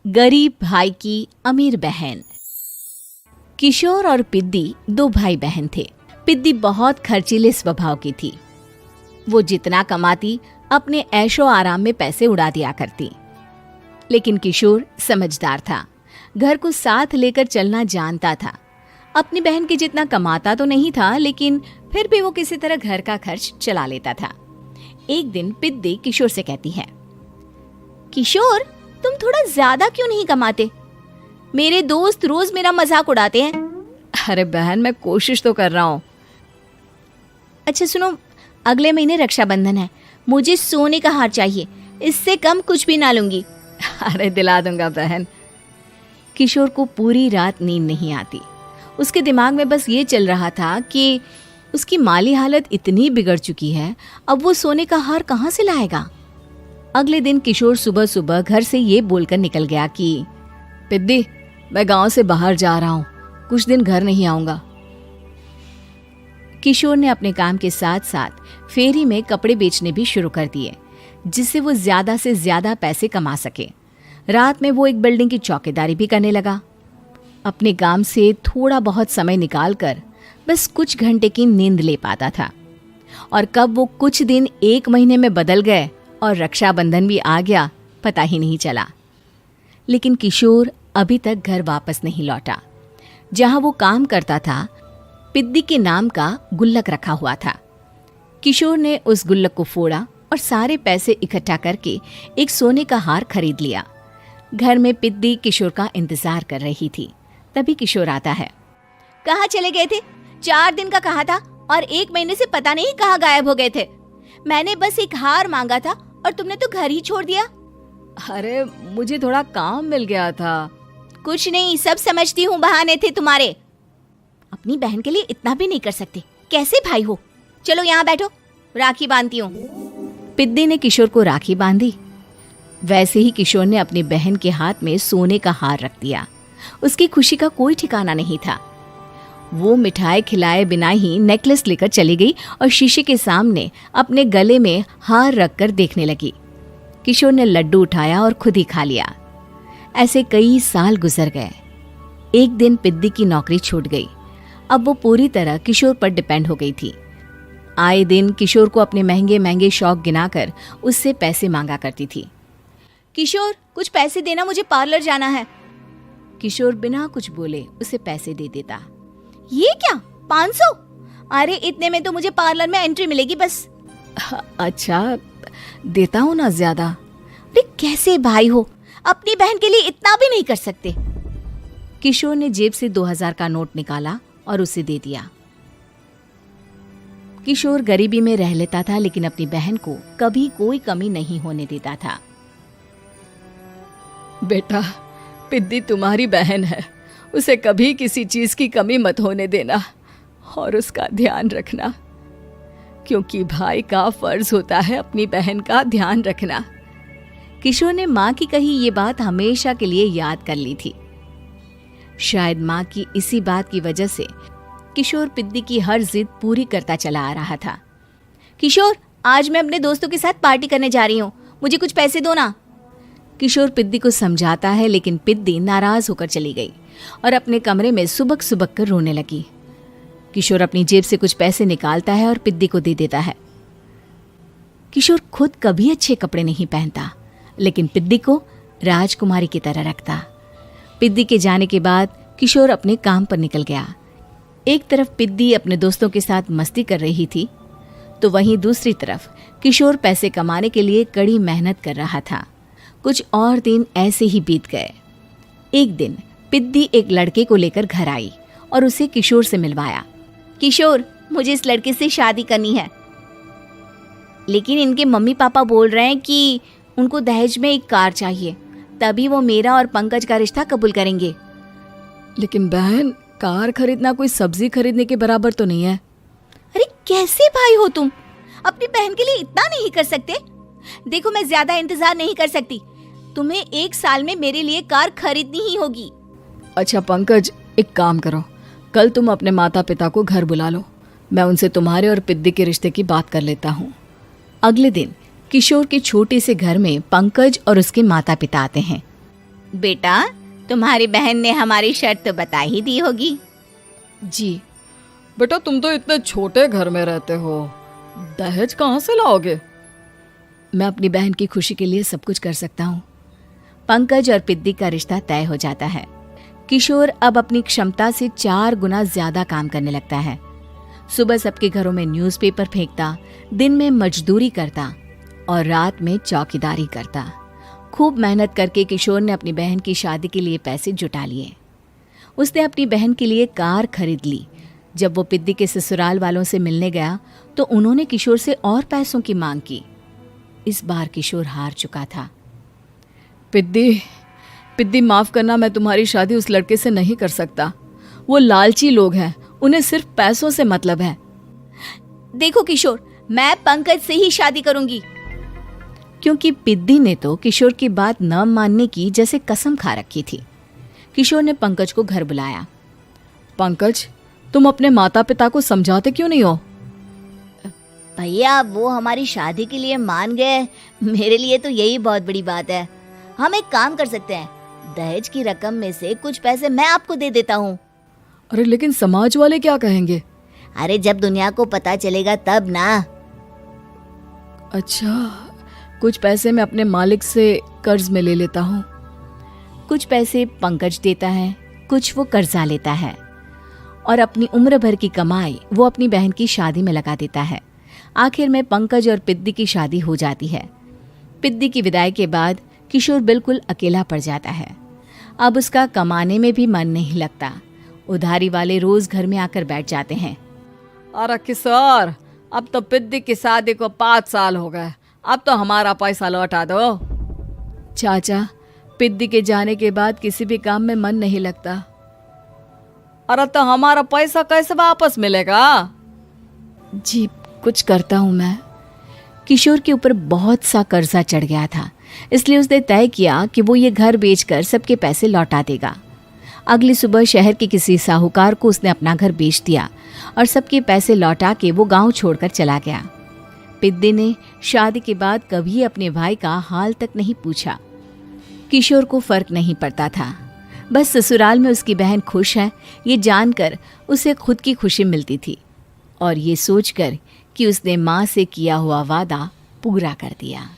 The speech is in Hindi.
गरीब भाई की अमीर बहन। किशोर और पिद्दी दो भाई बहन थे। पिद्दी बहुत खर्चीले स्वभाव की थी। वो जितना कमाती अपने ऐशो आराम में पैसे उड़ा दिया करती। लेकिन किशोर समझदार था, घर को साथ लेकर चलना जानता था। अपनी बहन के जितना कमाता तो नहीं था, लेकिन फिर भी वो किसी तरह घर का खर्च चला लेता था। एक दिन पिद्दी किशोर से कहती है, किशोर, तुम थोड़ा ज्यादा क्यों नहीं कमाते? मेरे दोस्त रोज मेरा मजाक उड़ाते हैं। अरे बहन, मैं कोशिश तो कर रहा हूँ। अच्छा सुनो, अगले महीने रक्षाबंधन है, मुझे सोने का हार चाहिए, इससे कम कुछ भी ना लूंगी। अरे दिला दूंगा बहन। किशोर को पूरी रात नींद नहीं आती। उसके दिमाग में बस ये चल रहा था कि उसकी माली हालत इतनी बिगड़ चुकी है, अब वो सोने का हार कहाँ से लाएगा। अगले दिन किशोर सुबह सुबह घर से ये बोलकर निकल गया कि पिद्दी, मैं गांव से बाहर जा रहा हूँ, कुछ दिन घर नहीं आऊंगा। किशोर ने अपने काम के साथ साथ फेरी में कपड़े बेचने भी शुरू कर दिए, जिससे वो ज्यादा से ज्यादा पैसे कमा सके। रात में वो एक बिल्डिंग की चौकीदारी भी करने लगा। अपने काम से थोड़ा बहुत समय निकालकर बस कुछ घंटे की नींद ले पाता था। और कब वो कुछ दिन एक महीने में बदल गए और रक्षाबंधन भी आ गया, पता ही नहीं चला। लेकिन किशोर अभी तक घर वापस नहीं लौटा। जहां वो काम करता था, पिद्दी के नाम का गुल्लक रखा हुआ था। किशोर ने उस गुल्लक को फोड़ा और सारे पैसे इकट्ठा करके एक सोने का हार खरीद लिया। घर में पिद्दी किशोर का इंतजार कर रही थी। तभी किशोर आता है। कहाँ चले गए थे? 4 दिन का कहा था और 1 महीने से पता नहीं कहाँ गायब हो गए थे। मैंने बस एक हार मांगा था और तुमने तो घर ही छोड़ दिया। अरे मुझे थोड़ा काम मिल गया था। कुछ नहीं, सब समझती हूँ, बहाने थे तुम्हारे। अपनी बहन के लिए इतना भी नहीं कर सकते, कैसे भाई हो? चलो यहाँ बैठो, राखी बांधती हूँ। पिद्दी ने किशोर को राखी बांधी। वैसे ही किशोर ने अपनी बहन के हाथ में सोने का हार रख दिया। उसकी खुशी का कोई ठिकाना नहीं था। वो मिठाई खिलाए बिना ही नेकलेस लेकर चली गई और शीशे के सामने अपने गले में हार रखकर देखने लगी। किशोर ने लड्डू उठाया और खुद ही खा लिया। ऐसे कई साल गुजर गए। एक दिन पिद्दी की नौकरी छूट गई। अब वो पूरी तरह किशोर पर डिपेंड हो गई थी। आए दिन किशोर को अपने महंगे महंगे शौक गिनाकर उससे पैसे मांगा करती थी। किशोर, कुछ पैसे देना, मुझे पार्लर जाना है। किशोर बिना कुछ बोले उसे पैसे दे देता। ये क्या, 500? अरे इतने में तो मुझे पार्लर में एंट्री मिलेगी बस। अच्छा, देता हूँ ना ज्यादा। अरे कैसे भाई हो, अपनी बहन के लिए इतना भी नहीं कर सकते। किशोर ने जेब से 2000 का नोट निकाला और उसे दे दिया। किशोर गरीबी में रह लेता था, लेकिन अपनी बहन को कभी कोई कमी नहीं होने देता था। बेटा, पिद्दी तुम्हारी बहन है, उसे कभी किसी चीज की कमी मत होने देना और उसका ध्यान रखना, क्योंकि भाई का फर्ज होता है अपनी बहन का ध्यान रखना। किशोर ने माँ की कही ये बात हमेशा के लिए याद कर ली थी। शायद माँ की इसी बात की वजह से किशोर पिद्दी की हर जिद पूरी करता चला आ रहा था। किशोर, आज मैं अपने दोस्तों के साथ पार्टी करने जा रही हूँ, मुझे कुछ पैसे दो ना। किशोर पिद्दी को समझाता है, लेकिन पिद्दी नाराज होकर चली गई और अपने कमरे में सुबक सुबक कर रोने लगी। किशोर अपनी जेब से कुछ पैसे निकालता है और पिद्दी को दे देता है। किशोर खुद कभी अच्छे कपड़े नहीं पहनता, लेकिन पिद्दी को राजकुमारी की तरह रखता। पिद्दी के जाने के बाद किशोर अपने काम पर निकल गया। एक तरफ पिद्दी अपने दोस्तों के साथ मस्ती कर रही थी, तो वहीं दूसरी तरफ किशोर पैसे कमाने के लिए कड़ी मेहनत कर रहा था। कुछ और दिन ऐसे ही बीत गए। एक दिन पिद्दी एक लड़के को लेकर घर आई और उसे किशोर से मिलवाया। किशोर, मुझे इस लड़के से शादी करनी है, लेकिन इनके मम्मी पापा बोल रहे हैं कि उनको दहेज में एक कार चाहिए, तभी वो मेरा और पंकज का रिश्ता कबूल करेंगे। लेकिन बहन, कार खरीदना कोई सब्जी खरीदने के बराबर तो नहीं है। अरे कैसे भाई हो तुम, अपनी बहन के लिए इतना नहीं कर सकते? देखो, मैं ज्यादा इंतजार नहीं कर सकती, तुम्हें 1 साल में मेरे लिए कार खरीदनी ही होगी। अच्छा पंकज, एक काम करो, कल तुम अपने माता पिता को घर बुला लो, मैं उनसे तुम्हारे और पिद्दी के रिश्ते की बात कर लेता हूँ। अगले दिन किशोर के छोटे से घर में पंकज और उसके माता पिता आते हैं। बेटा, तुम्हारी बहन ने हमारी शर्त तो बता ही दी होगी। जी। बेटा, तुम तो इतने छोटे घर में रहते हो, दहेज कहाँ से लाओगे? मैं अपनी बहन की खुशी के लिए सब कुछ कर सकता हूँ। पंकज और पिद्दी का रिश्ता तय हो जाता है। किशोर अब अपनी क्षमता से 4 गुना ज्यादा काम करने लगता है। सुबह सबके घरों में न्यूज़पेपर फेंकता, दिन में मजदूरी करता और रात में चौकीदारी करता। खूब मेहनत करके किशोर ने अपनी बहन की शादी के लिए पैसे जुटा लिए। उसने अपनी बहन के लिए कार खरीद ली। जब वो पिद्दी के ससुराल वालों से मिलने गया तो उन्होंने किशोर से और पैसों की मांग की। इस बार किशोर हार चुका था। पिद्दी माफ करना, मैं तुम्हारी शादी उस लड़के से नहीं कर सकता। वो लालची लोग हैं, उन्हें सिर्फ पैसों से मतलब है। देखो किशोर, मैं पंकज से ही शादी करूंगी। क्योंकि पिद्दी ने तो किशोर की बात न मानने की जैसे कसम खा रखी थी। किशोर ने पंकज को घर बुलाया। पंकज, तुम अपने माता पिता को समझाते क्यों नहीं हो? भैया, वो हमारी शादी के लिए मान गए, मेरे लिए तो यही बहुत बड़ी बात है। हम एक काम कर सकते हैं, दहेज की रकम में से कुछ पैसे मैं आपको दे देता हूँ। अरे लेकिन समाज वाले क्या कहेंगे? अरे जब दुनिया को पता चलेगा तब ना। अच्छा, कुछ पैसे मैं अपने मालिक से कर्ज में ले लेता हूँ। कुछ पैसे पंकज देता है, कुछ वो कर्जा लेता है और अपनी उम्र भर की कमाई वो अपनी बहन की शादी में लगा देता है। आखिर में पंकज और पिद्दी की शादी हो जाती है। पिद्दी की विदाई के बाद किशोर बिल्कुल अकेला पड़ जाता है। अब उसका कमाने में भी मन नहीं लगता। उधारी वाले रोज घर में आकर बैठ जाते हैं। अरे किशोर, अब तो पिद्दी की शादी को 5 साल हो गए, अब तो हमारा पैसा लौटा दो। चाचा, पिद्दी के जाने के बाद किसी भी काम में मन नहीं लगता। अरे तो हमारा पैसा कैसे वापस मिलेगा? जी, कुछ करता हूँ मैं। किशोर के ऊपर बहुत सा कर्जा चढ़ गया था, इसलिए उसने तय किया कि वो ये घर बेचकर सबके पैसे लौटा देगा। अगली सुबह शहर के किसी साहूकार को उसने अपना घर बेच दिया और सबके पैसे लौटा के वो गांव छोड़कर चला गया। पिद्दी ने शादी के बाद कभी अपने भाई का हाल तक नहीं पूछा। किशोर को फर्क नहीं पड़ता था, बस ससुराल में उसकी बहन खुश है ये जानकर उसे खुद की खुशी मिलती थी और ये सोचकर कि उसने माँ से किया हुआ वादा पूरा कर दिया।